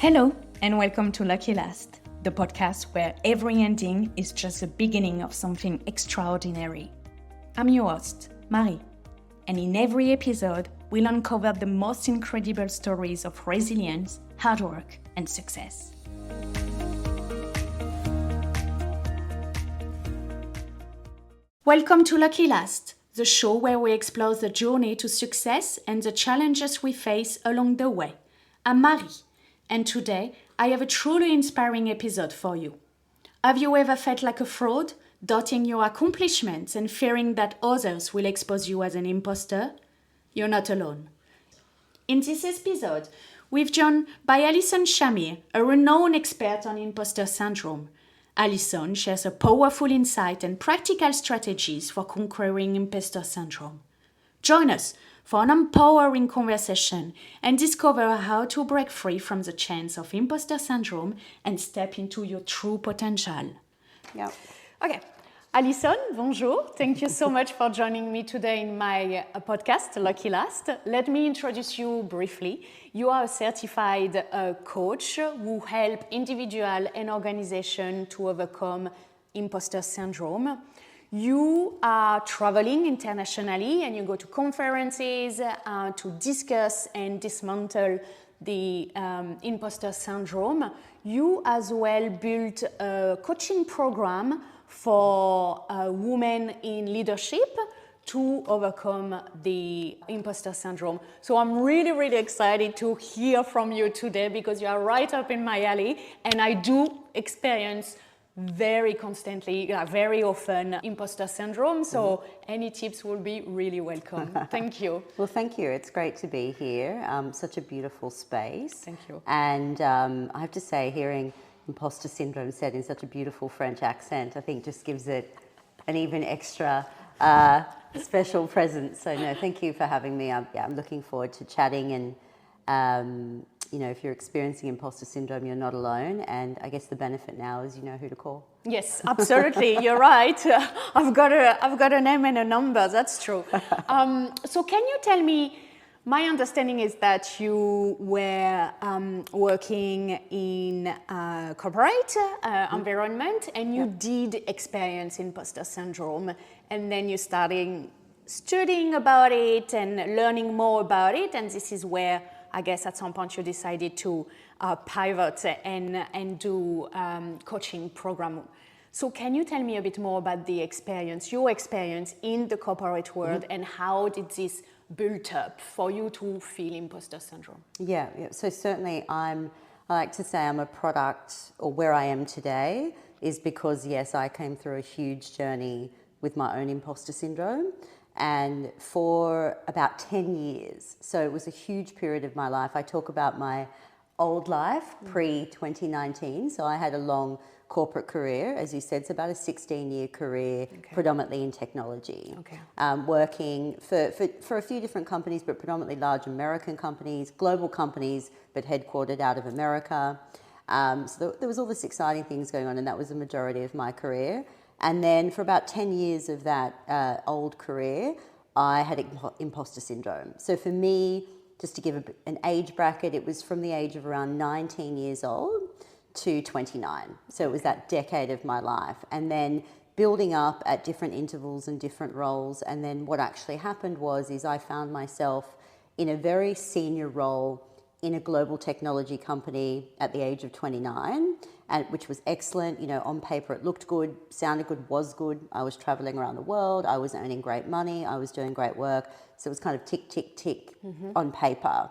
Hello, and welcome to Lucky Last, the podcast where every ending is just the beginning of something extraordinary. I'm your host, Marie, and in every episode, we'll uncover the most incredible stories of resilience, hard work, and success. Welcome to Lucky Last, the show where we explore the journey to success and the challenges we face along the way. I'm Marie, and today I have a truly inspiring episode for you. Have you ever felt like a fraud, doubting your accomplishments and fearing that others will expose you as an imposter? You're not alone. In this episode, we're joined by Alison Shamir, a renowned expert on imposter syndrome. Alison shares a powerful insight and practical strategies for conquering imposter syndrome. Join us for an empowering conversation and discover how to break free from the chains of imposter syndrome and step into your true potential. Yeah. Okay. Alison, bonjour. Thank you so much for joining me today in my podcast, Lucky Last. Let me introduce you briefly. You are a certified coach who help individual and organization to overcome imposter syndrome. You are traveling internationally and you go to conferences to discuss and dismantle the imposter syndrome. You as well built a coaching program for women in leadership to overcome the imposter syndrome. So I'm really excited to hear from you today because you are right up in my alley, and I do experience very constantly, very often, imposter syndrome. So any tips will be really welcome. Thank you. Well, thank you. It's great to be here. Such a beautiful space. Thank you. And I have to say, hearing imposter syndrome said in such a beautiful French accent, I think just gives it an even extra special presence. So no, thank you for having me. I'm looking forward to chatting, and if you're experiencing imposter syndrome, you're not alone. And I guess the benefit now is you know who to call. Yes, absolutely. You're right. I've got a name and a number. That's true. So can you tell me? My understanding is that you were working in a corporate environment, and you did experience imposter syndrome, and then you started studying about it and learning more about it, and this is where I guess at some point you decided to pivot and do coaching program. So can you tell me a bit more about your experience in the corporate world, and how did this build up for you to feel imposter syndrome? Yeah. So certainly I like to say I'm a product, or where I am today is because, yes, I came through a huge journey with my own imposter syndrome, and for about 10 years. So it was a huge period of my life. I talk about my old life pre-2019. So I had a long corporate career, as you said. It's about a 16-year career, predominantly in technology. Working for a few different companies, but predominantly large American companies, global companies, but headquartered out of America. So there was all this exciting things going on, and that was the majority of my career. And then for about 10 years of that old career, I had imposter syndrome. So for me, just to give an age bracket, it was from the age of around 19 years old to 29. So it was that decade of my life. And then building up at different intervals and different roles. And then what actually happened is I found myself in a very senior role in a global technology company at the age of 29, and which was excellent. On paper it looked good, sounded good, was good. I was traveling around the world, I was earning great money, I was doing great work. So it was kind of tick, tick, tick on paper.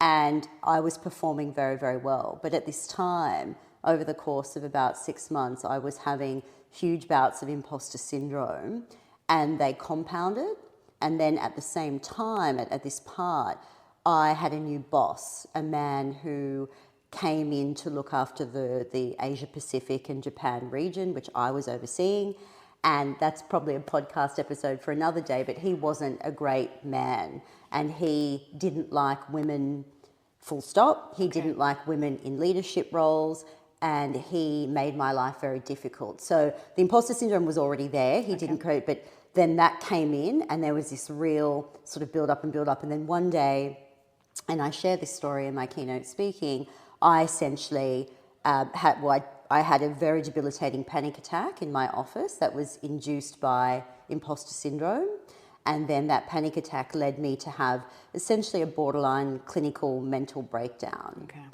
And I was performing very, very well. But at this time, over the course of about 6 months, I was having huge bouts of imposter syndrome, and they compounded. And then at the same time, at this part, I had a new boss, a man who came in to look after the Asia Pacific and Japan region, which I was overseeing. And that's probably a podcast episode for another day, but he wasn't a great man, and he didn't like women, full stop. He didn't like women in leadership roles, and he made my life very difficult. So the imposter syndrome was already there. He didn't cope, but then that came in, and there was this real sort of build up. And then one day, and I share this story in my keynote speaking, I essentially I had a very debilitating panic attack in my office that was induced by imposter syndrome. And then that panic attack led me to have essentially a borderline clinical mental breakdown. Okay.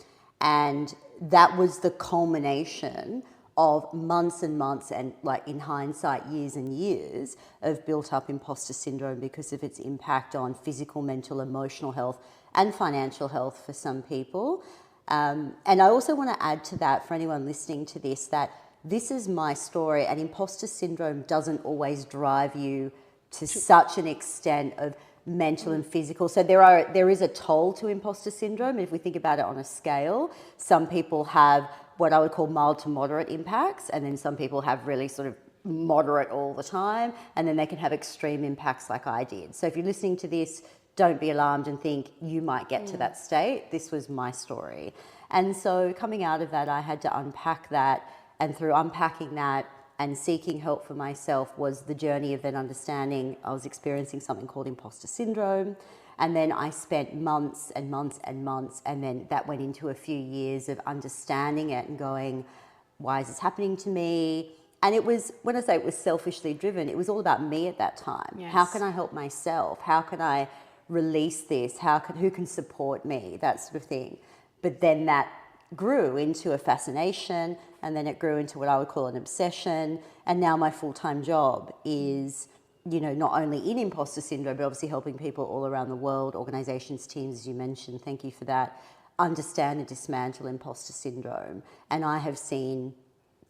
And that was the culmination of months and months and, like, in hindsight, years and years of built up imposter syndrome because of its impact on physical, mental, emotional health and financial health for some people. And I also want to add to that for anyone listening to this, that this is my story, and imposter syndrome doesn't always drive you to such an extent of mental and physical. So there is a toll to imposter syndrome. If we think about it on a scale, some people have what I would call mild to moderate impacts, and then some people have really sort of moderate all the time, and then they can have extreme impacts like I did. So if you're listening to this, don't be alarmed and think you might get to that state. This was my story. And so coming out of that, I had to unpack that, and through unpacking that and seeking help for myself was the journey of then understanding I was experiencing something called imposter syndrome. And then I spent months and months and months, and then that went into a few years of understanding it and going, why is this happening to me? And it was, when I say it was selfishly driven, it was all about me at that time. Yes. How can I help myself? How can I release this? Who can support me? That sort of thing. But then that grew into a fascination, and then it grew into what I would call an obsession. And now my full-time job is, not only in imposter syndrome, but obviously helping people all around the world, organizations, teams, as you mentioned, thank you for that, understand and dismantle imposter syndrome. And I have seen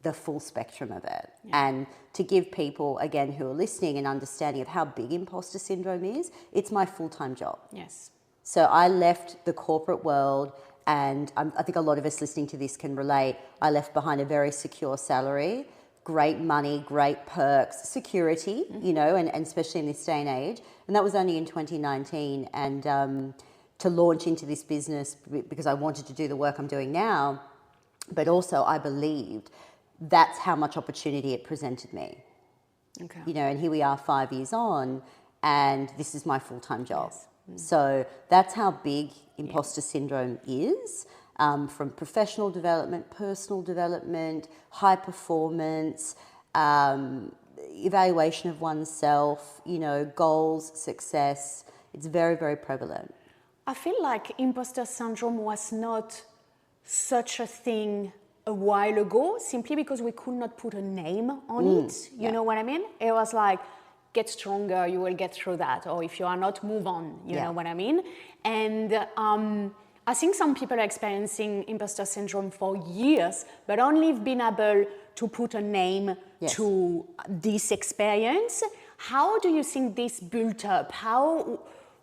the full spectrum of it. Yeah. And to give people, again, who are listening an understanding of how big imposter syndrome is, it's my full-time job. Yes. So I left the corporate world, and I think a lot of us listening to this can relate. I left behind a very secure salary, great money, great perks, security, and especially in this day and age. And that was only in 2019. And to launch into this business because I wanted to do the work I'm doing now, but also I believed that's how much opportunity it presented me. Okay. And here we are 5 years on, and this is my full-time job. Yes. So that's how big imposter syndrome is, from professional development, personal development, high performance, evaluation of oneself, goals, success. It's very, very prevalent. I feel like imposter syndrome was not such a thing a while ago, simply because we could not put a name on it. You know what I mean? It was like, get stronger, you will get through that. Or if you are not, move on, you know what I mean? And I think some people are experiencing imposter syndrome for years, but only been able to put a name to this experience. How do you think this built up?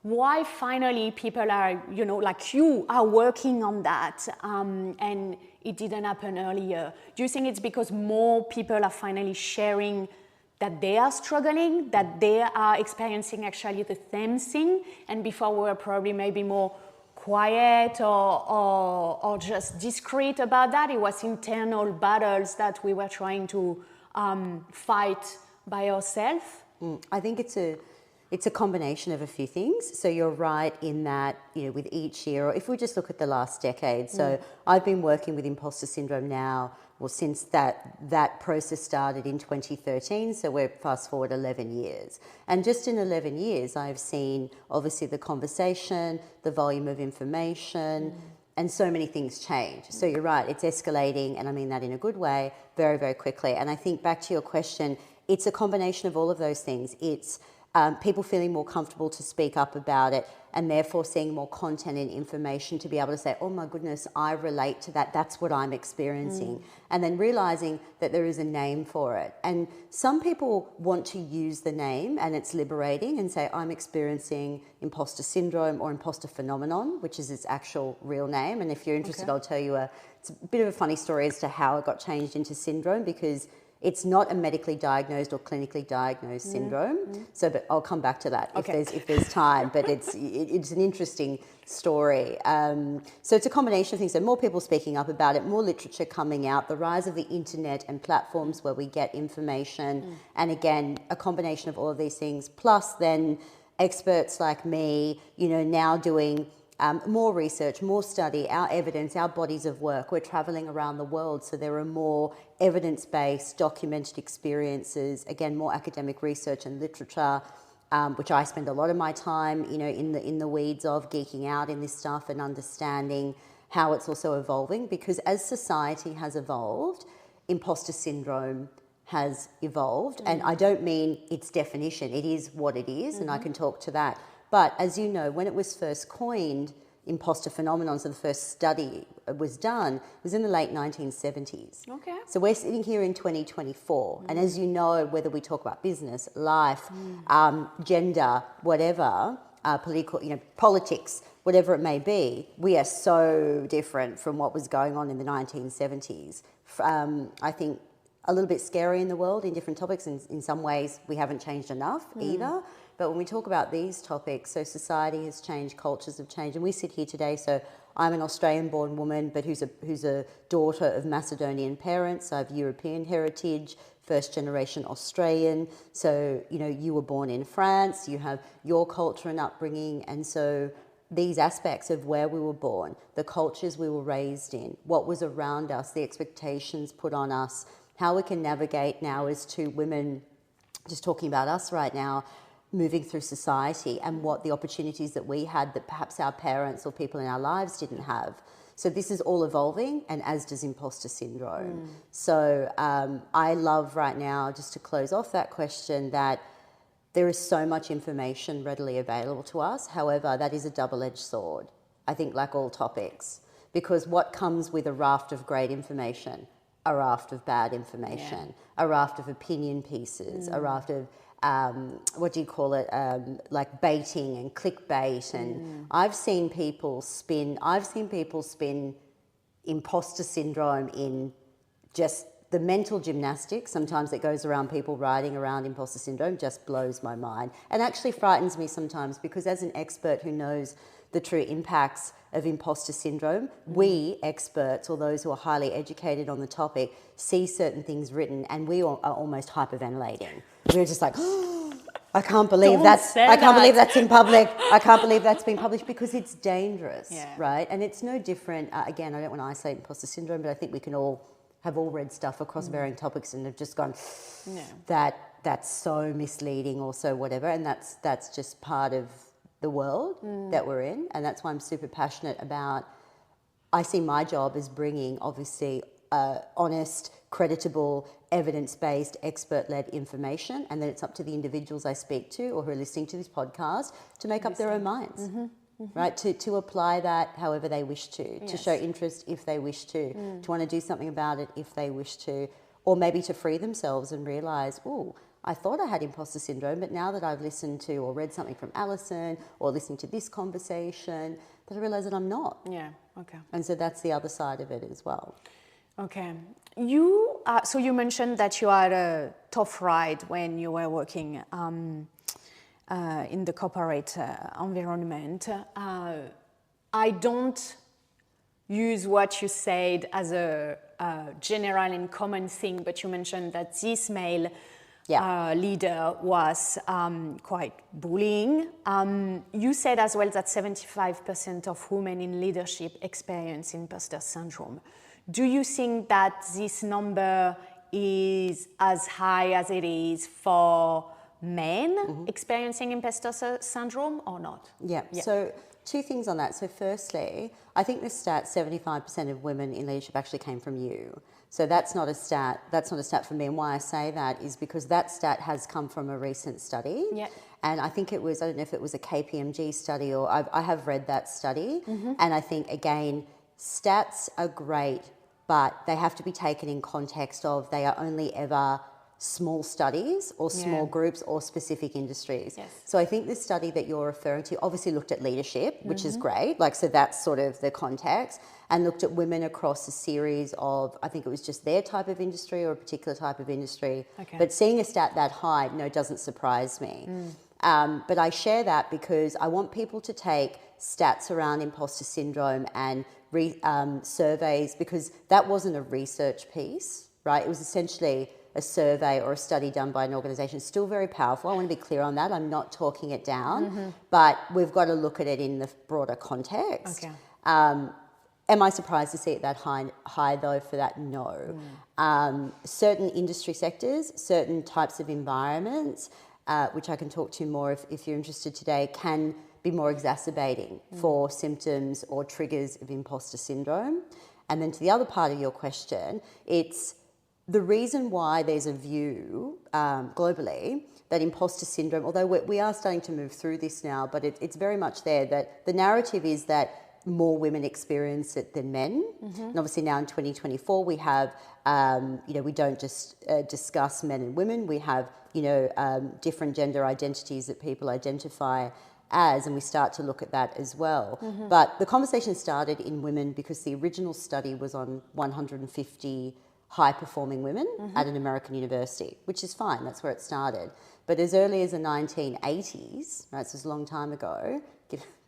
Why finally people are, like you are working on that, and it didn't happen earlier? Do you think it's because more people are finally sharing that they are struggling, that they are experiencing actually the same thing, and before we were probably maybe more quiet or just discreet about that? It was internal battles that we were trying to fight by ourselves. I think it's a combination of a few things. So you're right in that, with each year, or if we just look at the last decade. So I've been working with imposter syndrome now, since that process started in 2013. So we're fast forward 11 years. And just in 11 years, I've seen obviously the conversation, the volume of information, and so many things change. So you're right, it's escalating, and I mean that in a good way, very, very quickly. And I think back to your question, it's a combination of all of those things. It's people feeling more comfortable to speak up about it, and therefore seeing more content and information to be able to say, oh my goodness, I relate to that, that's what I'm experiencing. And then realizing that there is a name for it. And some people want to use the name, and it's liberating, and say, I'm experiencing imposter syndrome or imposter phenomenon, which is its actual real name. And if you're interested, I'll tell you it's a bit of a funny story as to how it got changed into syndrome, because it's not a medically diagnosed or clinically diagnosed syndrome. So, but I'll come back to that if there's time. But it's an interesting story. So it's a combination of things. So more people speaking up about it, more literature coming out, the rise of the internet and platforms where we get information, and again, a combination of all of these things. Plus, then experts like me, now doing more research, more study, our evidence, our bodies of work. We're traveling around the world, so there are more evidence-based, documented experiences, again, more academic research and literature, which I spend a lot of my time, in the weeds of geeking out in this stuff and understanding how it's also evolving, because as society has evolved, imposter syndrome has evolved. And I don't mean its definition, it is what it is, and I can talk to that. But as you know, when it was first coined, imposter phenomenon, so the first study was done, was in the late 1970s. Okay. So we're sitting here in 2024, and as you know, whether we talk about business, life, gender, whatever, political, politics, whatever it may be, we are so different from what was going on in the 1970s. I think a little bit scary in the world in different topics, and in some ways we haven't changed enough either. But when we talk about these topics, so society has changed, cultures have changed, and we sit here today, so I'm an Australian-born woman, but who's a daughter of Macedonian parents. I have European heritage, first-generation Australian. So, you were born in France, you have your culture and upbringing, and so these aspects of where we were born, the cultures we were raised in, what was around us, the expectations put on us, how we can navigate now as two women, just talking about us right now, moving through society, and what the opportunities that we had that perhaps our parents or people in our lives didn't have. So this is all evolving, and as does imposter syndrome. So I love right now, just to close off that question, that there is so much information readily available to us. However, that is a double-edged sword, I think, like all topics, because what comes with a raft of great information, a raft of bad information, a raft of opinion pieces, a raft of like baiting and clickbait, and I've seen people spin imposter syndrome in just the mental gymnastics sometimes that goes around people writing around imposter syndrome just blows my mind, and actually frightens me sometimes, because as an expert who knows the true impacts of imposter syndrome, we experts, or those who are highly educated on the topic, see certain things written and we are almost hyperventilating. We're just like, oh, I can't believe believe that's in public. I can't believe that's been published, because it's dangerous, right? And it's no different. Again, I don't want to isolate imposter syndrome, but I think we can all have read stuff across varying topics and have just gone, that's so misleading, or so whatever. And that's just part of the world that we're in. And that's why I'm super passionate about, I see my job as bringing, obviously, honest, creditable, evidence-based, expert-led information, and then it's up to the individuals I speak to or who are listening to this podcast to make up their own minds, right? To apply that however they wish to show interest if they wish to want to do something about it if they wish to, or maybe to free themselves and realise, oh, I thought I had imposter syndrome, but now that I've listened to or read something from Alison or listened to this conversation, that I realise that I'm not. Yeah, okay. And so that's the other side of it as well. Okay. So you mentioned that you had a tough ride when you were working in the corporate environment. I don't use what you said as a general and common thing, but you mentioned that this male leader was quite bullying. You said as well that 75% of women in leadership experience imposter syndrome. Do you think that this number is as high as it is for men experiencing imposter syndrome or not? Yeah. So two things on that. So firstly, I think the stat 75% of women in leadership actually came from you. So that's not a stat for me. And why I say that is because that stat has come from a recent study. Yeah. And I think it was, I don't know if it was a KPMG study, or I have read that study. And I think, again, stats are great, but they have to be taken in context of they are only ever small studies or small groups or specific industries. Yes. So I think the study that you're referring to obviously looked at leadership, which is great. Like, so that's sort of the context, and looked at women across a series of, I think it was just their type of industry or a particular type of industry. Okay. But seeing a stat that high, doesn't surprise me. But I share that because I want people to take stats around imposter syndrome and surveys, because that wasn't a research piece, right? It was essentially a survey or a study done by an organisation. It's still very powerful. I want to be clear on that. I'm not talking it down, but we've got to look at it in the broader context. Okay. Am I surprised to see it that high though for that? No. Certain industry sectors, certain types of environments, which I can talk to more if you're interested today, can be more exacerbating for symptoms or triggers of imposter syndrome. And then to the other part of your question, it's the reason why there's a view globally that imposter syndrome, although we are starting to move through this now, but it's very much there, that the narrative is that more women experience it than men. And obviously now in 2024 we have, we don't just discuss men and women, we have, different gender identities that people identify as, and we start to look at that as well. But the conversation started in women because the original study was on 150 high-performing women at an American university, which is fine, that's where it started. But as early as the 1980s, right, so it's a long time ago,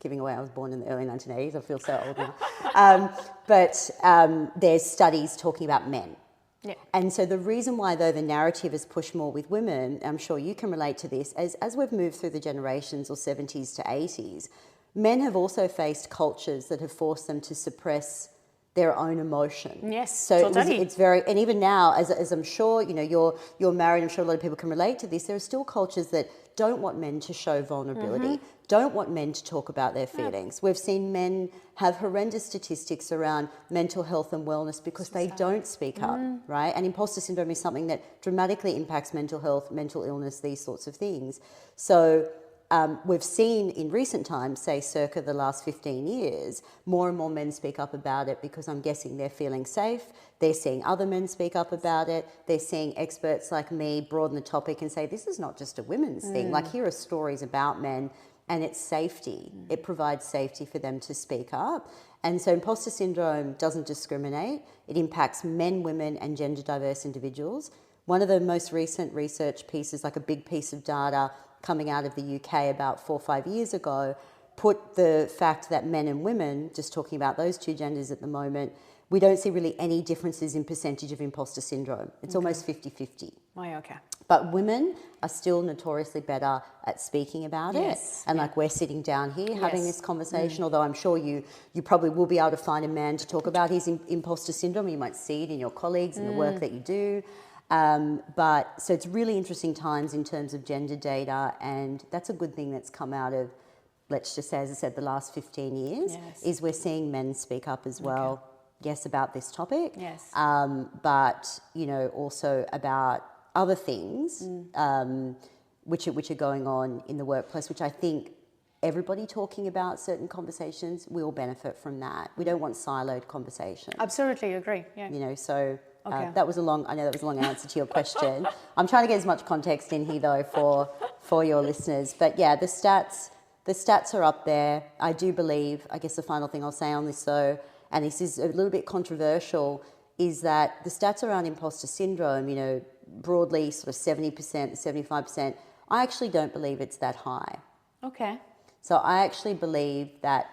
giving away I was born in the early 1980s, I feel so old now, but there's studies talking about men. Yeah. And so the reason why, though, the narrative is pushed more with women, I'm sure you can relate to this, as we've moved through the generations or 70s to 80s, men have also faced cultures that have forced them to suppress their own emotion. Yes, so totally. it's very, and even now, as I'm sure, you're married, I'm sure a lot of people can relate to this, there are still cultures that don't want men to show vulnerability, don't want men to talk about their feelings. We've seen men have horrendous statistics around mental health and wellness because they don't speak up, right? And imposter syndrome is something that dramatically impacts mental health, mental illness, these sorts of things. So we've seen in recent times, say circa the last 15 years, more and more men speak up about it because I'm guessing they're feeling safe. They're seeing other men speak up about it. They're seeing experts like me broaden the topic and say, this is not just a women's thing. Like, here are stories about men, and it's safety. It provides safety for them to speak up. And so imposter syndrome doesn't discriminate. It impacts men, women, and gender diverse individuals. One of the most recent research pieces, like a big piece of data coming out of the UK about 4 or 5 years ago, put the fact that men and women, just talking about those two genders at the moment, we don't see really any differences in percentage of imposter syndrome. It's almost 50-50. Oh, okay. But women are still notoriously better at speaking about it. And like, we're sitting down here having this conversation, although I'm sure you probably will be able to find a man to talk about his imposter syndrome. You might see it in your colleagues and the work that you do. But so it's really interesting times in terms of gender data, and that's a good thing that's come out of, let's just say, as I said, the last 15 years, is we're seeing men speak up as well, yes, about this topic, but, also about other things which are going on in the workplace, which I think everybody talking about certain conversations will benefit from that. We don't want siloed conversations. Absolutely agree, yeah. That was a long answer to your question. I'm trying to get as much context in here though for your listeners. But yeah, the stats are up there. I do believe, I guess the final thing I'll say on this though, and this is a little bit controversial, is that the stats around imposter syndrome, broadly sort of 70%, 75%, I actually don't believe it's that high. Okay. So I actually believe that,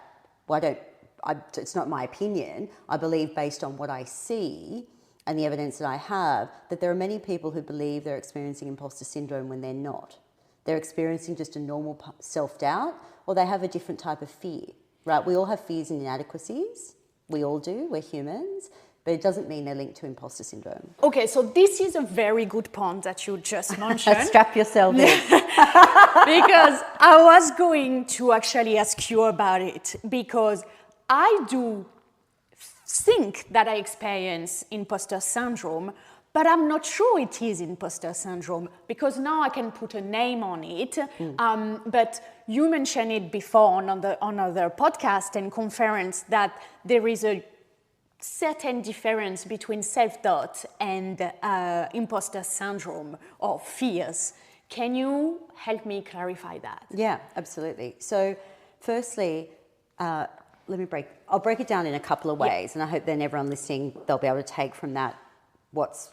it's not my opinion, I believe based on what I see and the evidence that I have, that there are many people who believe they're experiencing imposter syndrome when they're not. They're experiencing just a normal self-doubt, or they have a different type of fear, right? We all have fears and inadequacies. We all do, we're humans, but it doesn't mean they're linked to imposter syndrome. Okay, so this is a very good point that you just mentioned. Strap yourself in. Because I was going to actually ask you about it, because I do think that I experience imposter syndrome, but I'm not sure it is imposter syndrome, because now I can put a name on it. But you mentioned it before on other podcast and conference that there is a certain difference between self-doubt and imposter syndrome or fears. Can you help me clarify that? Yeah, absolutely. So firstly, I'll break it down in a couple of ways, and I hope then everyone listening, they'll be able to take from that what's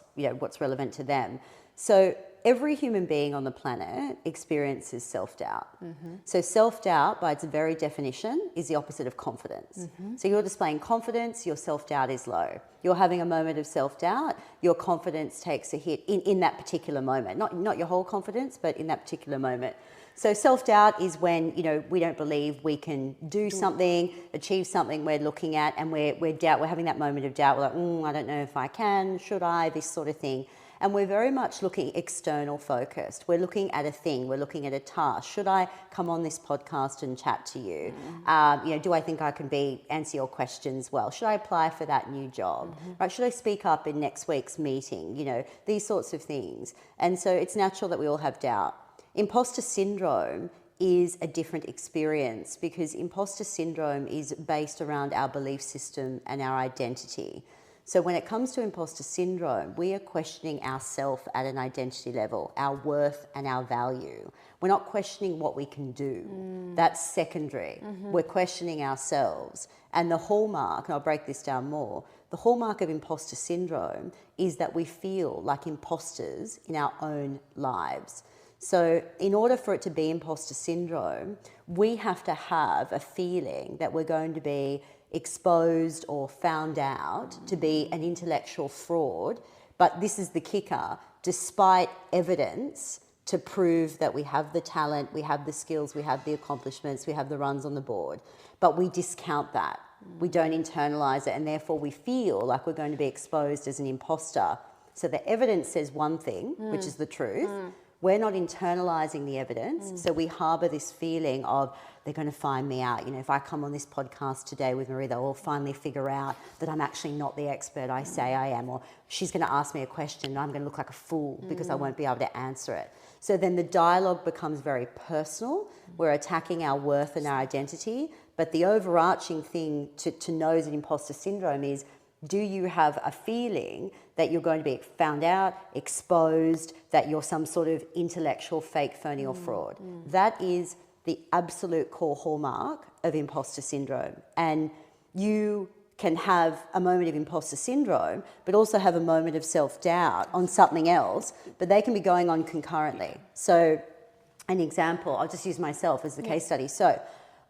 relevant to them. So every human being on the planet experiences self-doubt. So self-doubt, by its very definition, is the opposite of confidence. So you're displaying confidence, your self-doubt is low. You're having a moment of self-doubt, your confidence takes a hit in that particular moment. Not your whole confidence, but in that particular moment. So self-doubt is when, we don't believe we can do something, achieve something we're looking at, and we're having that moment of doubt. We're like, I don't know if I can, should I, this sort of thing. And we're very much looking external focused. We're looking at a thing, we're looking at a task. Should I come on this podcast and chat to you? Do I think I can answer your questions well? Should I apply for that new job? Right? Should I speak up in next week's meeting? These sorts of things. And so it's natural that we all have doubt. Imposter syndrome is a different experience because imposter syndrome is based around our belief system and our identity. So when it comes to imposter syndrome, we are questioning ourselves at an identity level, our worth and our value. We're not questioning what we can do. That's secondary. We're questioning ourselves. And the hallmark, and I'll break this down more, the hallmark of imposter syndrome is that we feel like imposters in our own lives. So in order for it to be imposter syndrome, we have to have a feeling that we're going to be exposed or found out to be an intellectual fraud. But this is the kicker, despite evidence to prove that we have the talent, we have the skills, we have the accomplishments, we have the runs on the board. But we discount that. We don't internalize it, and therefore we feel like we're going to be exposed as an imposter. So the evidence says one thing, which is the truth. We're not internalizing the evidence, so we harbour this feeling of they're going to find me out. If I come on this podcast today with Marie, they'll all finally figure out that I'm actually not the expert I say I am, or she's going to ask me a question and I'm going to look like a fool because I won't be able to answer it. So then the dialogue becomes very personal. We're attacking our worth and our identity, but the overarching thing to know as an imposter syndrome is, do you have a feeling that you're going to be found out, exposed, that you're some sort of intellectual fake, phony or fraud? That is the absolute core hallmark of imposter syndrome. And you can have a moment of imposter syndrome, but also have a moment of self-doubt on something else, but they can be going on concurrently. So an example, I'll just use myself as the case study. So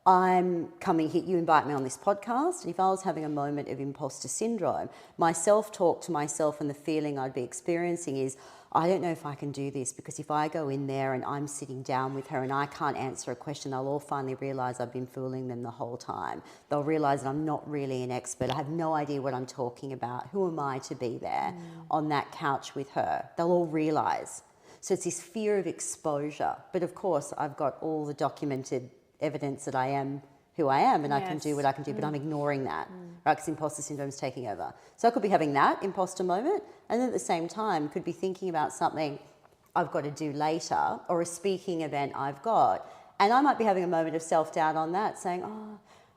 I'm coming here, you invite me on this podcast, and if I was having a moment of imposter syndrome, my self-talk to myself and the feeling I'd be experiencing is, I don't know if I can do this, because if I go in there and I'm sitting down with her and I can't answer a question, they'll all finally realise I've been fooling them the whole time. They'll realise that I'm not really an expert. I have no idea what I'm talking about. Who am I to be there on that couch with her? They'll all realise. So it's this fear of exposure. But of course, I've got all the documented evidence that I am who I am and I can do what I can do, but I'm ignoring that, right? Because imposter syndrome is taking over. So I could be having that imposter moment, and then at the same time could be thinking about something I've got to do later, or a speaking event I've got, and I might be having a moment of self-doubt on that, saying,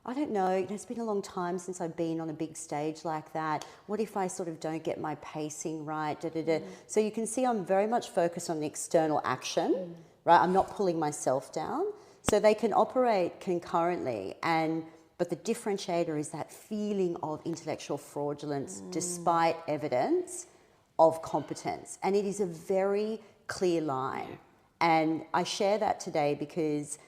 I don't know, it's been a long time since I've been on a big stage like that. What if I sort of don't get my pacing right? So you can see I'm very much focused on the external action, right? I'm not pulling myself down. So they can operate concurrently, but the differentiator is that feeling of intellectual fraudulence despite evidence of competence. And it is a very clear line. And I share that today because,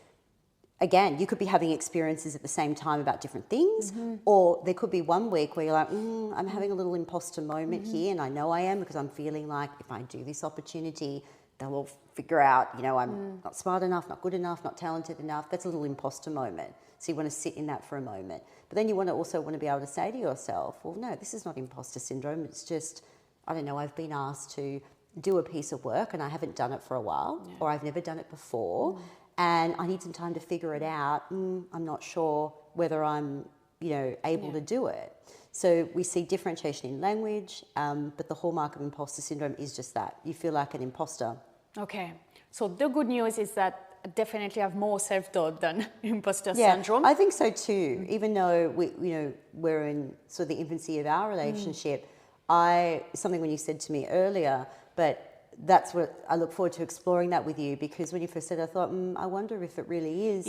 again, you could be having experiences at the same time about different things, or there could be one week where you're like, I'm having a little imposter moment here, and I know I am because I'm feeling like if I do this opportunity, they'll all figure out, I'm not smart enough, not good enough, not talented enough. That's a little imposter moment. So you want to sit in that for a moment. But then you also want to be able to say to yourself, well, no, this is not imposter syndrome. It's just, I don't know, I've been asked to do a piece of work and I haven't done it for a while, or I've never done it before, and I need some time to figure it out. I'm not sure whether I'm, able to do it. So we see differentiation in language, but the hallmark of imposter syndrome is just that. You feel like an imposter. Okay. So the good news is that I definitely have more self-doubt than imposter syndrome. I think so too. Even though we're in sort of the infancy of our relationship, something when you said to me earlier, but that's what I look forward to exploring that with you, because when you first said it, I thought, I wonder if it really is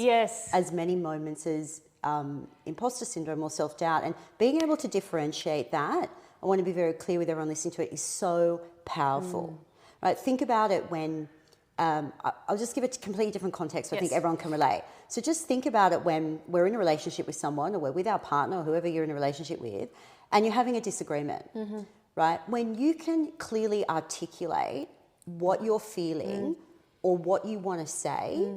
as many moments as imposter syndrome or self-doubt. And being able to differentiate that, I want to be very clear with everyone listening to it, is so powerful. right? Think about it when, I'll just give it a completely different context. I think everyone can relate. So just think about it when we're in a relationship with someone, or we're with our partner, or whoever you're in a relationship with, and you're having a disagreement, right? When you can clearly articulate what you're feeling or what you want to say,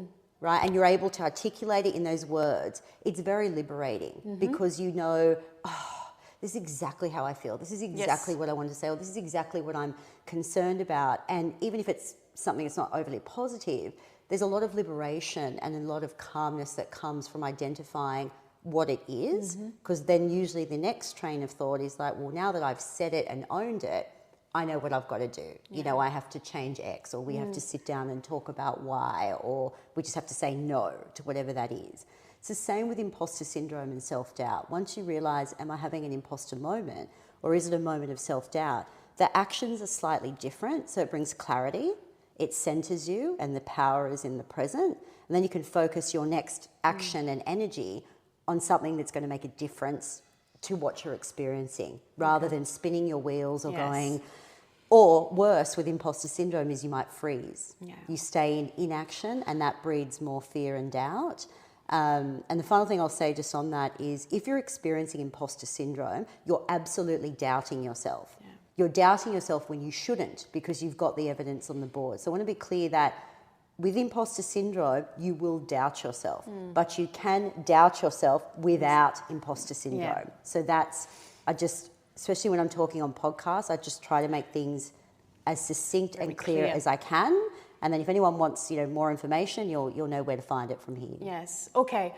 right? And you're able to articulate it in those words, it's very liberating because you know, oh, this is exactly how I feel. This is exactly what I want to say, or this is exactly what I'm concerned about. And even if it's something that's not overly positive, there's a lot of liberation and a lot of calmness that comes from identifying what it is, because then usually the next train of thought is like, well, now that I've said it and owned it, I know what I've got to do. You know, I have to change X, or we have to sit down and talk about Y, or we just have to say no to whatever that is. It's the same with imposter syndrome and self-doubt. Once you realise, am I having an imposter moment, or is it a moment of self-doubt? The actions are slightly different, so it brings clarity, it centres you, and the power is in the present. And then you can focus your next action and energy on something that's going to make a difference to what you're experiencing, rather than spinning your wheels or going, or worse with imposter syndrome is you might freeze. You stay in inaction, and that breeds more fear and doubt. And the final thing I'll say just on that is, if you're experiencing imposter syndrome, you're absolutely doubting yourself. You're doubting yourself when you shouldn't, because you've got the evidence on the board. So I want to be clear that with imposter syndrome, you will doubt yourself, but you can doubt yourself without imposter syndrome. So that's, especially when I'm talking on podcasts, I just try to make things as succinct and clear as I can. And then if anyone wants, more information, you'll know where to find it from here. Yes. Okay.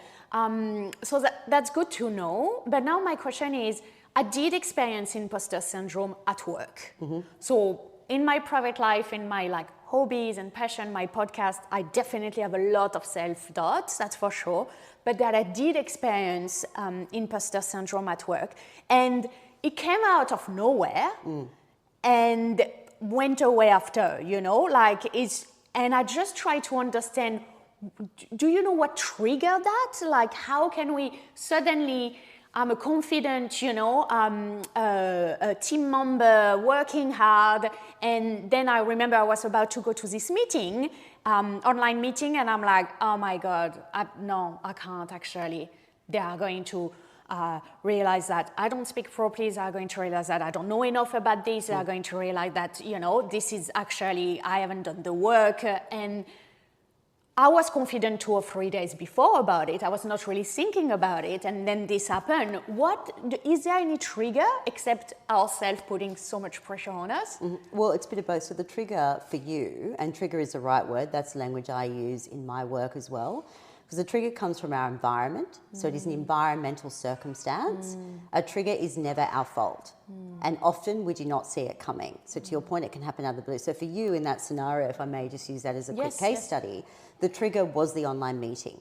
So that's good to know. But now my question is, I did experience imposter syndrome at work. So in my private life, in my hobbies and passion, my podcast, I definitely have a lot of self-doubt, that's for sure. But that I did experience imposter syndrome at work. And it came out of nowhere and went away after, and I just try to understand, do you know what triggered that? How can we suddenly, I'm a confident, a team member working hard, and then I remember I was about to go to this meeting, online meeting, and I'm like, oh my God, no, I can't actually. They are going to realize that I don't speak properly. They are going to realize that I don't know enough about this. They are going to realize that, this is actually, I haven't done the work. And I was confident 2 or 3 days before about it. I was not really thinking about it. And then this happened. Is there any trigger except ourselves putting so much pressure on us? Well, it's a bit of both. So the trigger for you, and trigger is the right word, that's the language I use in my work as well. Because the trigger comes from our environment, so it is an environmental circumstance. A trigger is never our fault, and often we do not see it coming. So to your point, it can happen out of the blue. So for you in that scenario, if I may just use that as a quick case study, the trigger was the online meeting.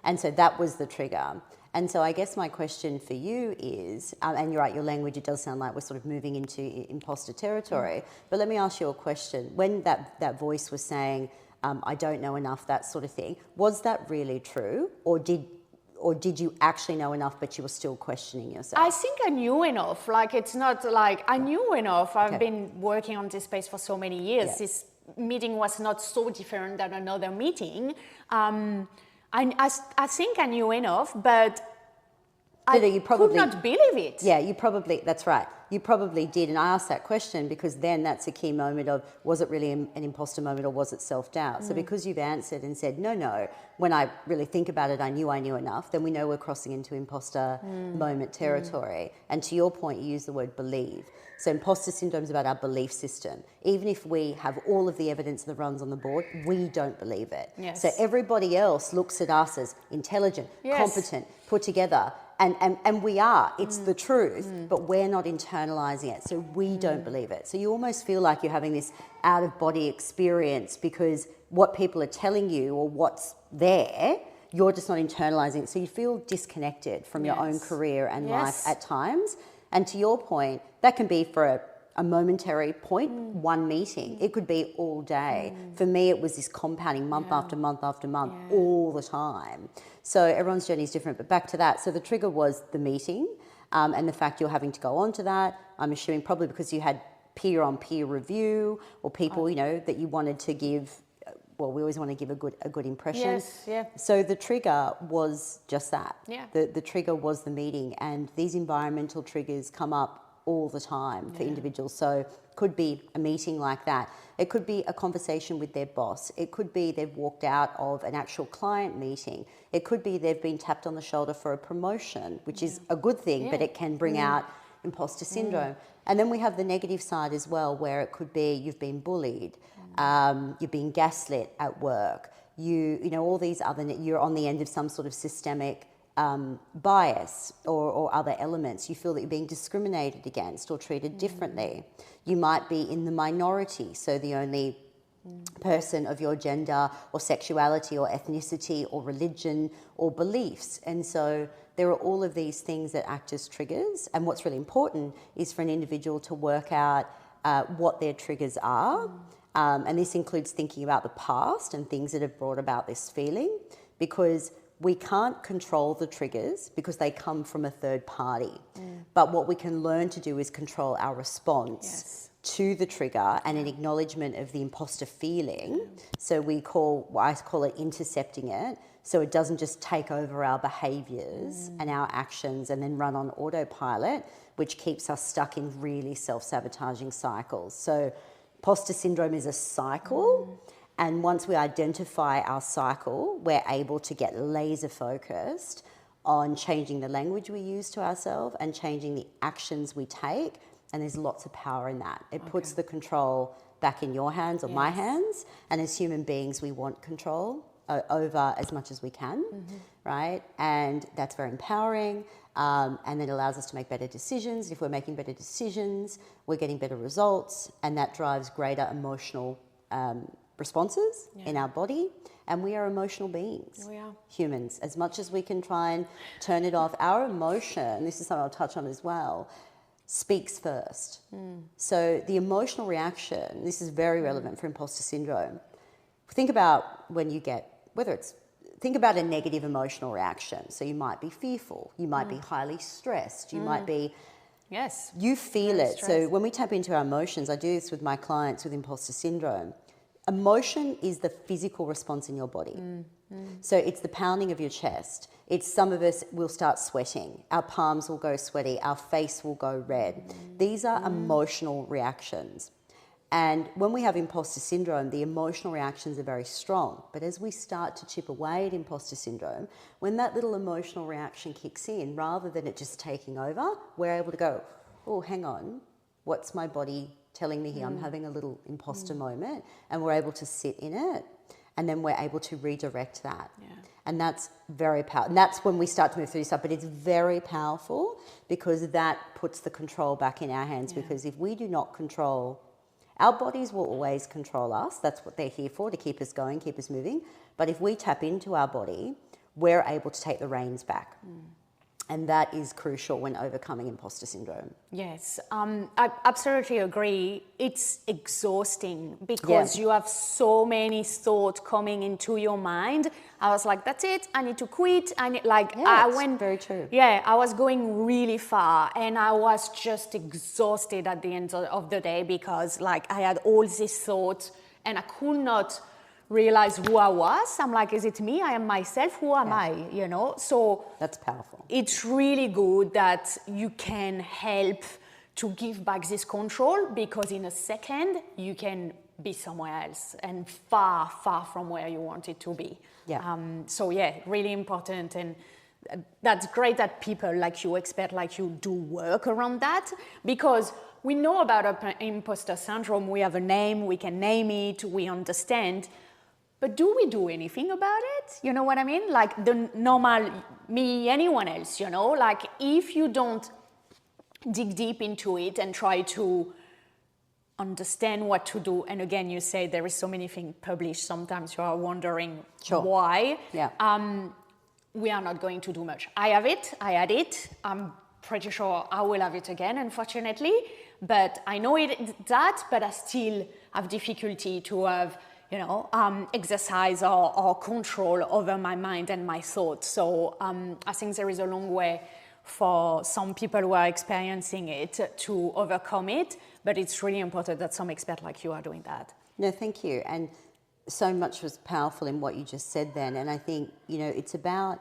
And so that was the trigger. And so I guess my question for you is, and you're right, your language, it does sound like we're sort of moving into imposter territory, but let me ask you a question. When that voice was saying, I don't know enough, that sort of thing. Was that really true, or did you actually know enough, but you were still questioning yourself? I think I knew enough. It's not like I knew enough. I've been working on this space for so many years. This meeting was not so different than another meeting. I think I knew enough, but I could not believe it. Yeah, that's right. You probably did. And I asked that question because then that's a key moment of, was it really an imposter moment, or was it self-doubt? So because you've answered and said, no, when I really think about it, I knew enough, then we know we're crossing into imposter moment territory. And to your point, you use the word believe. So imposter syndrome is about our belief system. Even if we have all of the evidence that runs on the board, we don't believe it. So everybody else looks at us as intelligent, competent, put together. And we are, it's the truth, but we're not internalizing it, so we don't believe it. So you almost feel like you're having this out-of-body experience because what people are telling you or what's there, you're just not internalizing it. So you feel disconnected from your own career and life at times. And to your point, that can be for a momentary point, one meeting. It could be all day. For me, it was this compounding month after month after month, all the time. So everyone's journey is different, but back to that. So the trigger was the meeting and the fact you're having to go on to that. I'm assuming probably because you had peer-on-peer review, or people, you know, that you wanted to give, well, we always want to give a good impression. Yes, yeah. So the trigger was just that. Yeah. The trigger was the meeting, and these environmental triggers come up all the time for individuals. So could be a meeting like that. It could be a conversation with their boss. It could be they've walked out of an actual client meeting. It could be they've been tapped on the shoulder for a promotion, which is a good thing, but it can bring out imposter syndrome. And then we have the negative side as well, where it could be you've been bullied, you've been gaslit at work, you know, all these other, you're on the end of some sort of systemic bias or other elements. You feel that you're being discriminated against or treated differently. You might be in the minority, so the only person of your gender or sexuality or ethnicity or religion or beliefs. And so there are all of these things that act as triggers. And what's really important is for an individual to work out what their triggers are. And this includes thinking about the past and things that have brought about this feeling, because we can't control the triggers because they come from a third party. But what we can learn to do is control our response to the trigger and an acknowledgement of the imposter feeling. So I call it intercepting it, so it doesn't just take over our behaviours and our actions and then run on autopilot, which keeps us stuck in really self-sabotaging cycles. So imposter syndrome is a cycle. And once we identify our cycle, we're able to get laser focused on changing the language we use to ourselves and changing the actions we take. And there's lots of power in that. It puts the control back in your hands or my hands. And as human beings, we want control over as much as we can, right? And that's very empowering. And it allows us to make better decisions. If we're making better decisions, we're getting better results. And that drives greater emotional responses in our body, and we are emotional beings. We are humans. As much as we can try and turn it off, our emotion, this is something I'll touch on as well, speaks first. So the emotional reaction, this is very relevant for imposter syndrome. Think about when you get, think about a negative emotional reaction. So you might be fearful, you might be highly stressed, you might be, you feel it. So when we tap into our emotions, I do this with my clients with imposter syndrome. Emotion is the physical response in your body. So it's the pounding of your chest. It's some of us will start sweating. Our palms will go sweaty. Our face will go red. These are emotional reactions. And when we have imposter syndrome, the emotional reactions are very strong. But as we start to chip away at imposter syndrome, when that little emotional reaction kicks in, rather than it just taking over, we're able to go, oh, hang on, what's my body telling me here? I'm having a little imposter moment, and we're able to sit in it, and then we're able to redirect that. And that's very powerful. And that's when we start to move through stuff, but it's very powerful because that puts the control back in our hands, because if we do not control, our bodies will always control us. That's what they're here for, to keep us going, keep us moving. But if we tap into our body, we're able to take the reins back. And that is crucial when overcoming imposter syndrome. Yes, I absolutely agree. It's exhausting because you have so many thoughts coming into your mind. I was like, that's it, I need to quit. I went very true. Yeah, I was going really far and I was just exhausted at the end of the day because like I had all these thoughts and I could not realize who I was. I'm like, is it me? I am myself. Who am I? You know? So that's powerful. It's really good that you can help to give back this control, because in a second you can be somewhere else and far, far from where you want it to be. So really important. And that's great that people like you, expert like you, do work around that, because we know about imposter syndrome. We have a name, we can name it, we understand. But do we do anything about it? You know what I mean? Like the normal me, anyone else, you know? Like if you don't dig deep into it and try to understand what to do, and again, you say there is so many things published, sometimes you are wondering why. We are not going to do much. I have it, I had it, I'm pretty sure I will have it again, unfortunately. But I know but I still have difficulty to have exercise or control over my mind and my thoughts. So I think there is a long way for some people who are experiencing it to overcome it, but it's really important that some experts like you are doing that. No, thank you. And so much was powerful in what you just said then. And I think, it's about,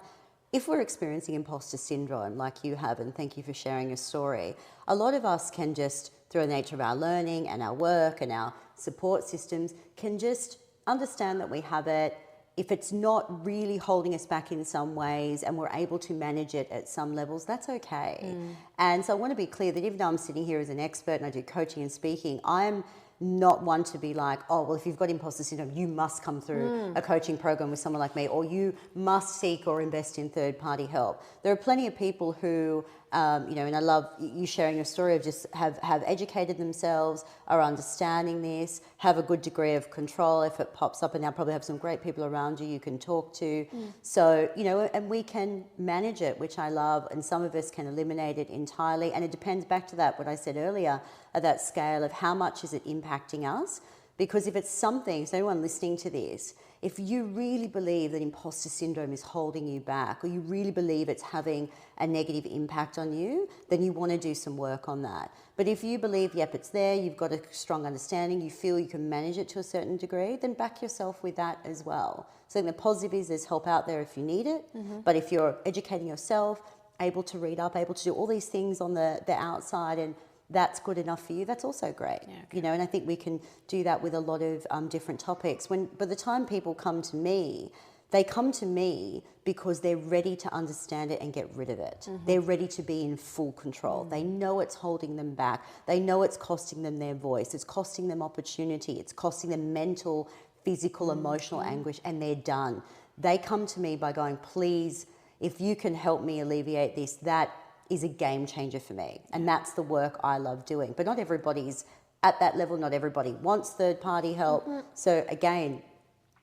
if we're experiencing imposter syndrome like you have, and thank you for sharing your story, a lot of us can just, through the nature of our learning and our work and our support systems, can just understand that we have it. If it's not really holding us back in some ways and we're able to manage it at some levels, that's okay. And so I want to be clear that even though I'm sitting here as an expert and I do coaching and speaking, I'm not one to be like, oh, well, if you've got imposter syndrome, you must come through a coaching program with someone like me, or you must seek or invest in third-party help. There are plenty of people who, and I love you sharing your story of just have educated themselves, are understanding this, have a good degree of control if it pops up, and now probably have some great people around you can talk to. So, and we can manage it, which I love, and some of us can eliminate it entirely. And it depends, back to that, what I said earlier, at that scale of how much is it impacting us. Because if it's something, so anyone listening to this, if you really believe that imposter syndrome is holding you back, or you really believe it's having a negative impact on you, then you want to do some work on that. But if you believe, yep, it's there, you've got a strong understanding, you feel you can manage it to a certain degree, then back yourself with that as well. So the positive is there's help out there if you need it. But if you're educating yourself, able to read up, able to do all these things on the outside, and that's good enough for you, that's also great. Yeah, okay. And I think we can do that with a lot of different topics. By the time people come to me, they come to me because they're ready to understand it and get rid of it. They're ready to be in full control. They know it's holding them back. They know it's costing them their voice. It's costing them opportunity. It's costing them mental, physical, emotional anguish, and they're done. They come to me by going, please, if you can help me alleviate this, that is a game changer for me. And that's the work I love doing. But not everybody's at that level. Not everybody wants third-party help. So again,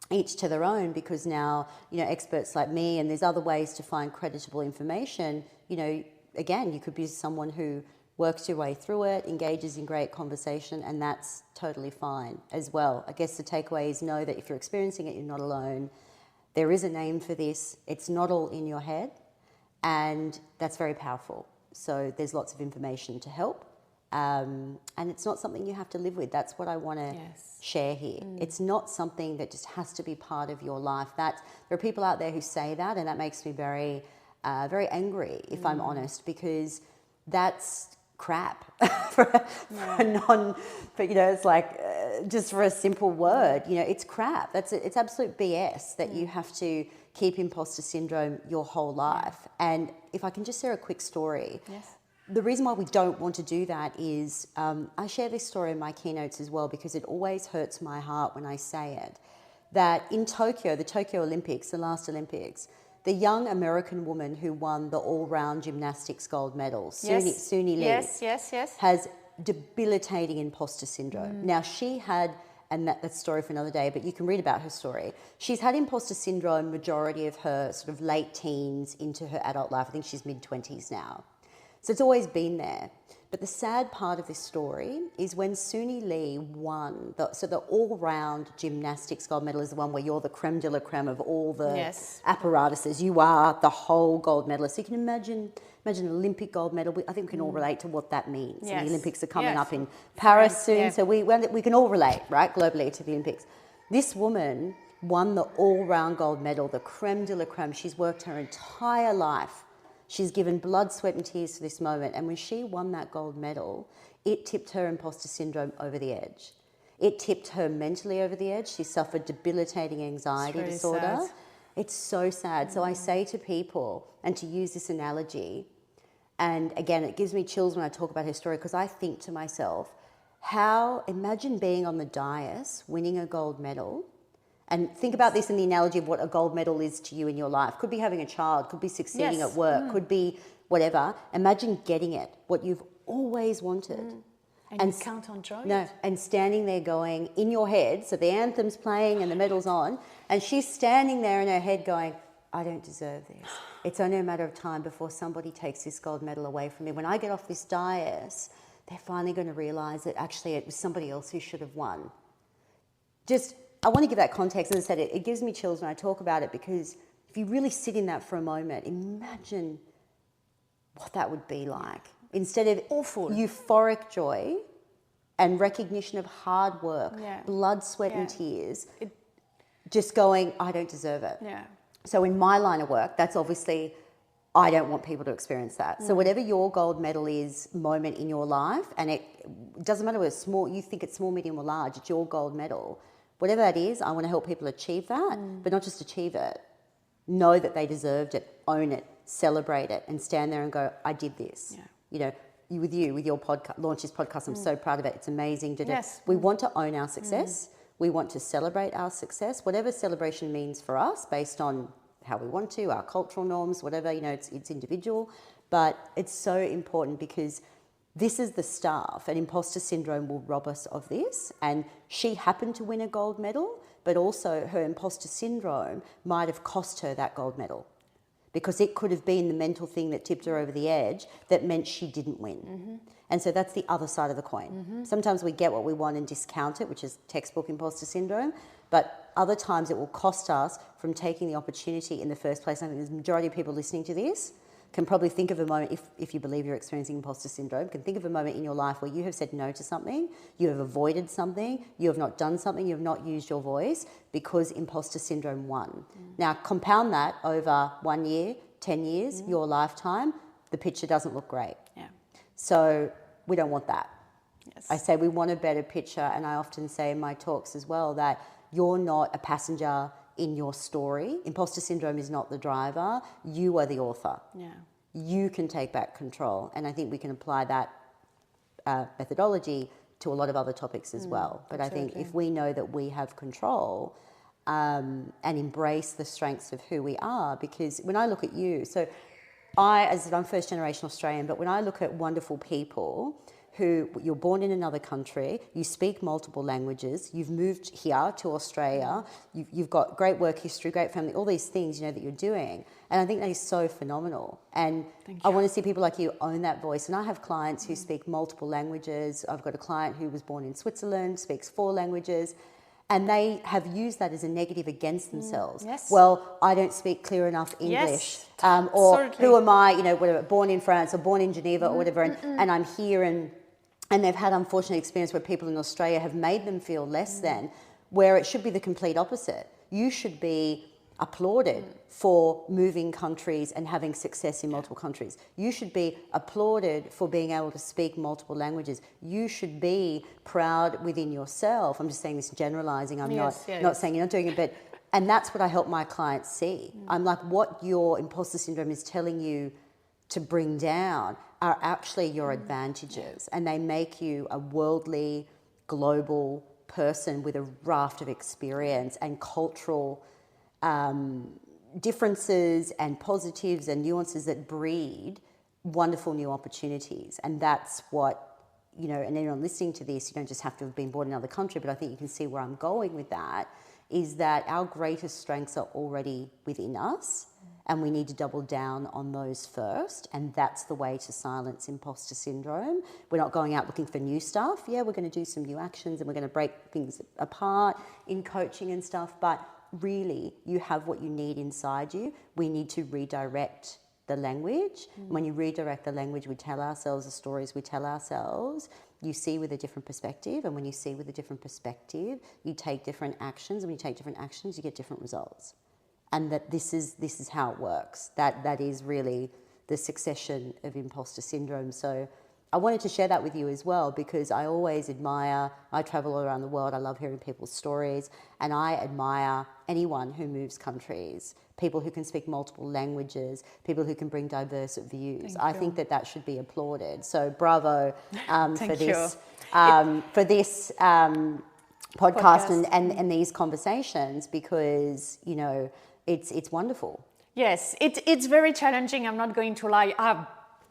each to their own, because now, experts like me, and there's other ways to find creditable information, again, you could be someone who works your way through it, engages in great conversation, and that's totally fine as well. I guess the takeaway is know that if you're experiencing it, you're not alone. There is a name for this. It's not all in your head. And that's very powerful. So there's lots of information to help. And it's not something you have to live with. That's what I want to share here. It's not something that just has to be part of your life. There are people out there who say that, and that makes me very, very angry, if I'm honest, because that's crap it's like just for a simple word, it's crap. It's absolute BS that you have to keep imposter syndrome your whole life. And if I can just share a quick story. The reason why we don't want to do that is, I share this story in my keynotes as well, because it always hurts my heart when I say it, that in Tokyo, the Tokyo Olympics, the last Olympics, the young American woman who won the all-round gymnastics gold medal, Suni Lee, has debilitating imposter syndrome. Now, she had, and that's a story for another day, but you can read about her story. She's had imposter syndrome majority of her sort of late teens into her adult life. I think she's mid-20s now. So it's always been there. But the sad part of this story is when Suni Lee won, the all-round gymnastics gold medal is the one where you're the creme de la creme of all the apparatuses. You are the whole gold medalist. So you can imagine an Olympic gold medal. I think we can all relate to what that means. And the Olympics are coming up in Paris soon, so we can all relate, right, globally to the Olympics. This woman won the all-round gold medal, the creme de la creme. She's worked her entire life. She's given blood, sweat and tears to this moment. And when she won that gold medal, it tipped her imposter syndrome over the edge. It tipped her mentally over the edge. She suffered debilitating anxiety disorder. Sad. It's so sad. So I say to people, and to use this analogy, and again, it gives me chills when I talk about her story, because I think to myself, imagine being on the dais, winning a gold medal. And think about this in the analogy of what a gold medal is to you in your life. Could be having a child, could be succeeding at work, could be whatever. Imagine getting it, what you've always wanted. And you can't enjoy it. And standing there going, in your head, so the anthem's playing and the medal's on, and she's standing there in her head going, I don't deserve this. It's only a matter of time before somebody takes this gold medal away from me. When I get off this dais, they're finally going to realise that actually it was somebody else who should have won. I want to give that context. As I said, it gives me chills when I talk about it, because if you really sit in that for a moment, imagine what that would be like. Instead of awful euphoric joy and recognition of hard work, blood, sweat and tears, just going, I don't deserve it. Yeah. So in my line of work, that's obviously, I don't want people to experience that. So whatever your gold medal is moment in your life, and it doesn't matter whether it's small, you think it's small, medium or large, it's your gold medal. Whatever that is, I want to help people achieve that, but not just achieve it. Know that they deserved it, own it, celebrate it, and stand there and go, I did this. Yeah. You know, with your podcast, launch this podcast, I'm so proud of it. It's amazing to do. Yes. We want to own our success. We want to celebrate our success, whatever celebration means for us based on how we want to, our cultural norms, whatever, you know, it's individual. But it's so important because this is the stuff, and imposter syndrome will rob us of this. And she happened to win a gold medal, but also her imposter syndrome might have cost her that gold medal, because it could have been the mental thing that tipped her over the edge that meant she didn't win. And so that's the other side of the coin. Sometimes we get what we want and discount it, which is textbook imposter syndrome, but other times it will cost us from taking the opportunity in the first place. I think the majority of people listening to this can probably think of a moment, if you believe you're experiencing imposter syndrome, can think of a moment in your life where you have said no to something, you have avoided something, you have not done something, you have not used your voice because imposter syndrome won. Now, compound that over 1 year, 10 years, your lifetime, the picture doesn't look great. Yeah. So we don't want that. Yes. I say we want a better picture, and I often say in my talks as well that you're not a passenger in your story. Imposter syndrome is not the driver. You are the author. Yeah. You can take back control. And I think we can apply that methodology to a lot of other topics as well. But absolutely. I think if we know that we have control and embrace the strengths of who we are, because when I look at you, so I'm first generation Australian, but when I look at wonderful people who you're born in another country, you speak multiple languages, you've moved here to Australia, you've got great work history, great family, all these things, you know, that you're doing. And I think that is so phenomenal. And I want to see people like you own that voice. And I have clients who speak multiple languages. I've got a client who was born in Switzerland, speaks 4 languages. And they have used that as a negative against themselves. Yes. Well, I don't speak clear enough English. Yes, Or absolutely. who am I, you know, whatever, born in France or born in Geneva or whatever, and I'm here and they've had unfortunate experience where people in Australia have made them feel less than, where it should be the complete opposite. You should be applauded for moving countries and having success in multiple countries. You should be applauded for being able to speak multiple languages. You should be proud within yourself. I'm just saying this generalizing. I'm not saying you're not doing it, but and that's what I help my clients see. I'm like, what your imposter syndrome is telling you to bring down are actually your advantages, and they make you a worldly, global person with a raft of experience and cultural differences and positives and nuances that breed wonderful new opportunities. And that's what, you know, and anyone listening to this, you don't just have to have been born in another country, but I think you can see where I'm going with that, is that our greatest strengths are already within us. And we need to double down on those first. And that's the way to silence imposter syndrome. We're not going out looking for new stuff. Yeah, we're going to do some new actions and we're going to break things apart in coaching and stuff. But really, you have what you need inside you. We need to redirect the language. When you redirect the language, we tell ourselves the stories we tell ourselves. You see with a different perspective. And when you see with a different perspective, you take different actions. And when you take different actions, you get different results. And that this is how it works. That is really the succession of imposter syndrome. So I wanted to share that with you as well, because I always admire, I travel all around the world, I love hearing people's stories, and I admire anyone who moves countries, people who can speak multiple languages, people who can bring diverse views. I think that should be applauded. So bravo for this. For this podcast and these conversations, because, you know, it's wonderful. Yes, it's very challenging. I'm not going to lie.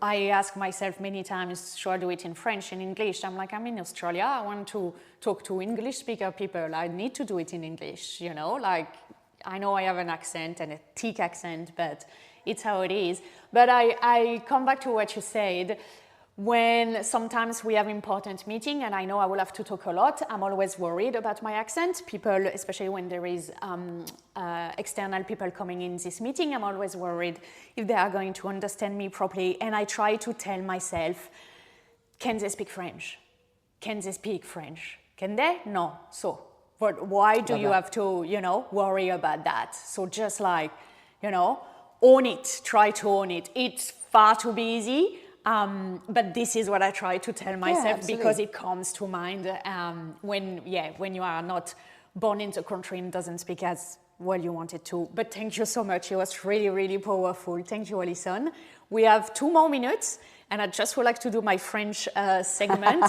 I ask myself many times, should I do it in French, in English? I'm like, I'm in Australia. I want to talk to English speaker people. I need to do it in English, you know? Like, I know I have an accent and a thick accent, but it's how it is. But I come back to what you said. when sometimes we have important meeting and I know I will have to talk a lot, I'm always worried about my accent. People, especially when there is external people coming in this meeting, I'm always worried if they are going to understand me properly. And I try to tell myself, can they speak French? Can they speak French? Can they? No. So, but why do you have to, worry about that? So just like, own it, try to own it. It's far too easy. But this is what I try to tell myself because it comes to mind when you are not born in the country and doesn't speak as well you wanted to. But thank you so much. It was really, really powerful. Thank you, Alison. We have 2 more minutes. And I just would like to do my French segment.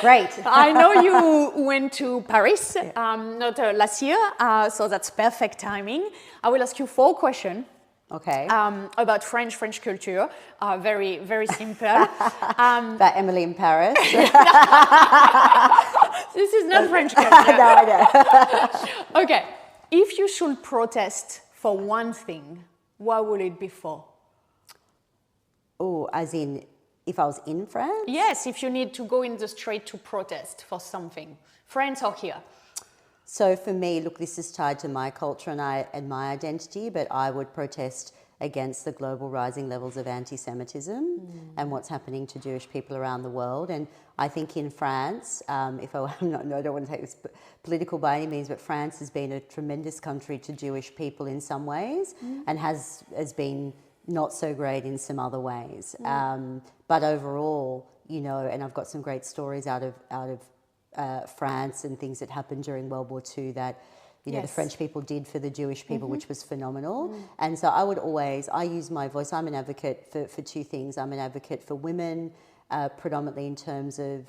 Great. I know you went to Paris, not last year, so that's perfect timing. I will ask you 4 questions. Okay. About French culture, very, very simple. About Emily in Paris. This is not French culture. No, I know. Okay. If you should protest for one thing, what would it be for? Oh, as in if I was in France? Yes, if you need to go in the street to protest for something, France or here. So for me, look, this is tied to my culture and my identity, but I would protest against the global rising levels of anti-Semitism and what's happening to Jewish people around the world. And I think in France, I don't want to take this political by any means, but France has been a tremendous country to Jewish people in some ways and has been not so great in some other ways. But overall, and I've got some great stories out of France and things that happened during World War II that, the French people did for the Jewish people, which was phenomenal. And so I use my voice. I'm an advocate for 2 things. I'm an advocate for women, predominantly in terms of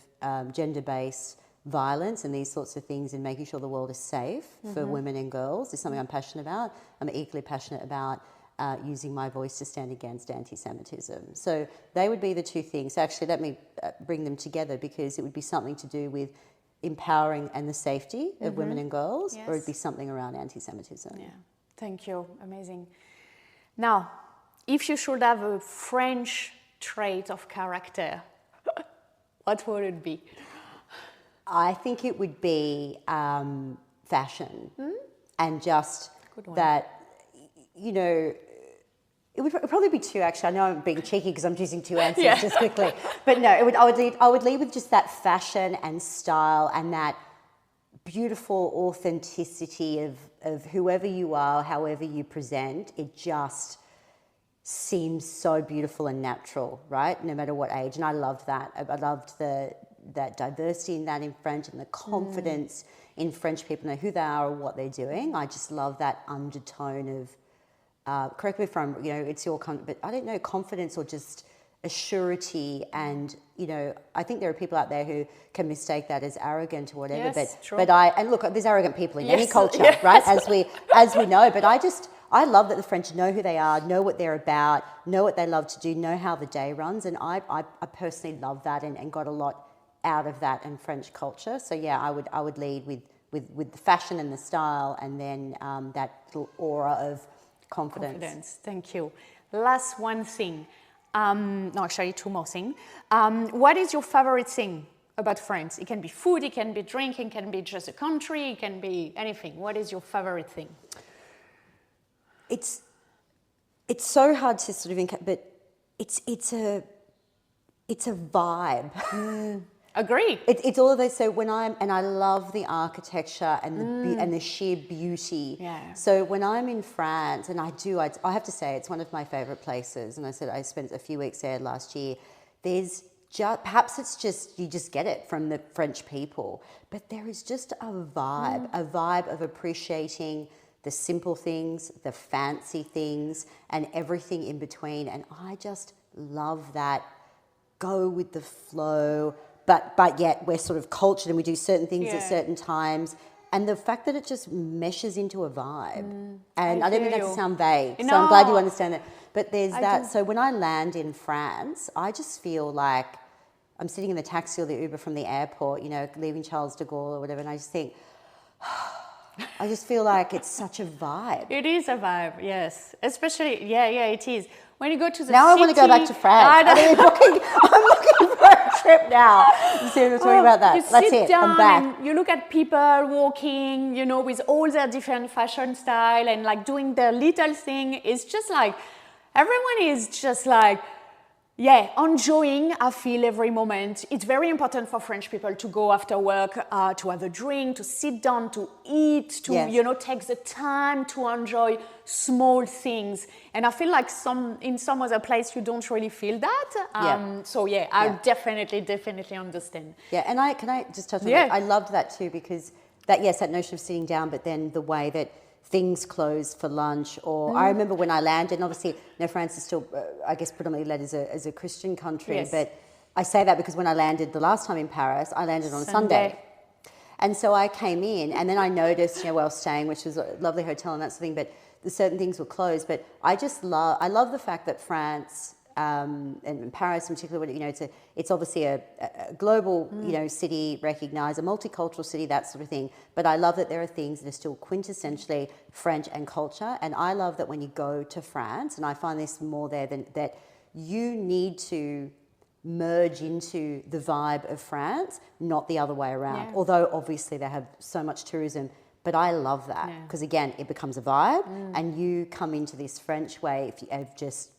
gender-based violence and these sorts of things and making sure the world is safe for women and girls. It's something I'm passionate about. I'm equally passionate about using my voice to stand against anti-Semitism. So they would be the 2 things. So actually, let me bring them together because it would be something to do with empowering and the safety of women and girls, or it'd be something around anti-Semitism. Yeah, thank you. Amazing. Now, if you should have a French trait of character, what would it be? I think it would be fashion and just that, it would probably be 2, actually. I know I'm being cheeky because I'm choosing 2 answers just quickly. But no, I would lead with just that fashion and style and that beautiful authenticity of whoever you are, however you present. It just seems so beautiful and natural, right? No matter what age. And I loved that. I loved that diversity in that in French and the confidence in French people know who they are or what they're doing. I just love that undertone of, correct me if I'm, it's your, but I don't know, confidence or just a surety. And, I think there are people out there who can mistake that as arrogant or whatever. Yes, true. And look, there's arrogant people in any culture, right? As we know. But I love that the French know who they are, know what they're about, know what they love to do, know how the day runs. And I personally love that and got a lot out of that in French culture. So yeah, I would lead with the fashion and the style, and then that little aura of confidence. Thank you. Last one thing. No, actually 2 more things. What is your favorite thing about France? It can be food, it can be drink, it can be just a country, it can be anything. What is your favorite thing? It's so hard to sort of, but it's a vibe. Agree. It's all of those. So I love the architecture and the sheer beauty. Yeah. So when I'm in France, and I have to say it's one of my favorite places. And I said I spent a few weeks there last year. Perhaps it's just you just get it from the French people, but there is just a vibe of appreciating the simple things, the fancy things, and everything in between. And I just love that. Go with the flow. But yet we're sort of cultured and we do certain things at certain times. And the fact that it just meshes into a vibe. And I don't mean that to sound vague, so I'm glad you understand that. But there's that. So when I land in France, I just feel like I'm sitting in the taxi or the Uber from the airport, leaving Charles de Gaulle or whatever, and I just think, I just feel like it's such a vibe. It is a vibe, yes. Especially, it is. when you go to the now city... I want to go back to France. I'm looking for a trip now. So we're talking about that. That's it. I'm back. And you look at people walking, you know, with all their different fashion style and like doing their little thing. It's just like, everyone is just like, yeah, enjoying, I feel, every moment. It's very important for French people to go after work, to have a drink, to sit down, to eat, to, you know, take the time to enjoy small things. And I feel like in some other place, you don't really feel that. So yeah, I definitely understand. Yeah, and can I just touch on that? I loved that too, because that notion of sitting down, but then the way that things closed for lunch, or I remember when I landed, and obviously, you know, France is still, I guess, predominantly led as a Christian country, but I say that because when I landed the last time in Paris, I landed on a Sunday. And so I came in, and then I noticed, you know, where I was staying, which was a lovely hotel and that sort of thing, but certain things were closed. But I love the fact that France, and in Paris in particular, you know, it's obviously a global, you know, city, recognised, a multicultural city, that sort of thing. But I love that there are things that are still quintessentially French and culture. And I love that when you go to France, and I find this more there than that, you need to merge into the vibe of France, not the other way around. Yeah. Although obviously they have so much tourism. But I love that because, again, it becomes a vibe, and you come into this French way of just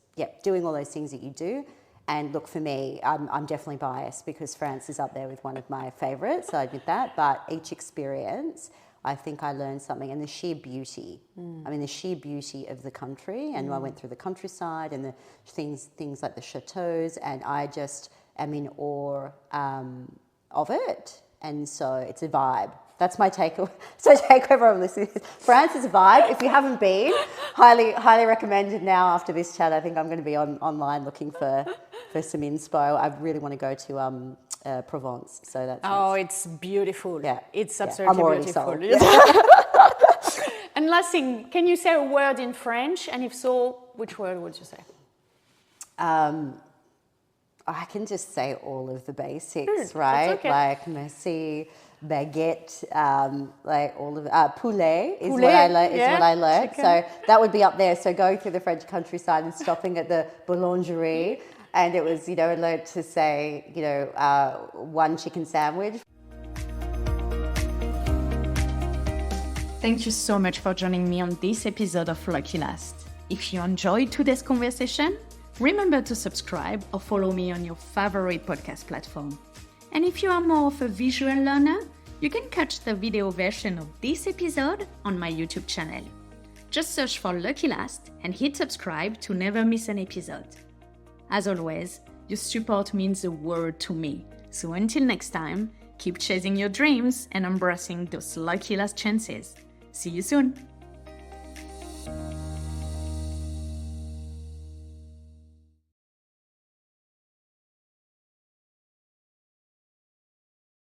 doing all those things that you do. And look, for me, I'm definitely biased because France is up there with one of my favourites, so I admit that. But each experience, I think I learned something, and the sheer beauty. I mean, the sheer beauty of the country. And I went through the countryside and the things like the chateaus, and I just am in awe of it. And so it's a vibe. That's my takeaway. So takeaway from listening. France is a vibe. If you haven't been, highly recommended now after this chat. I think I'm going to be online looking for some inspo. I really want to go to Provence. So that's it's beautiful. Yeah, it's absolutely I'm already beautiful. sold. Yeah. And last thing, can you say a word in French? And if so, which word would you say? I can just say all of the basics, right? Okay. Like merci, baguette, like all of poulet is what I learned. Chicken. So that would be up there. So going through the French countryside and stopping at the boulangerie, and it was, you know, I learned to say, you know, one chicken sandwich. Thank you so much for joining me on this episode of Lucky Last. If you enjoyed today's conversation, remember to subscribe or follow me on your favorite podcast platform. And if you are more of a visual learner, you can catch the video version of this episode on my YouTube channel. Just search for Lucky Last and hit subscribe to never miss an episode. As always, your support means the world to me. So until next time, keep chasing your dreams and embracing those lucky last chances. See you soon!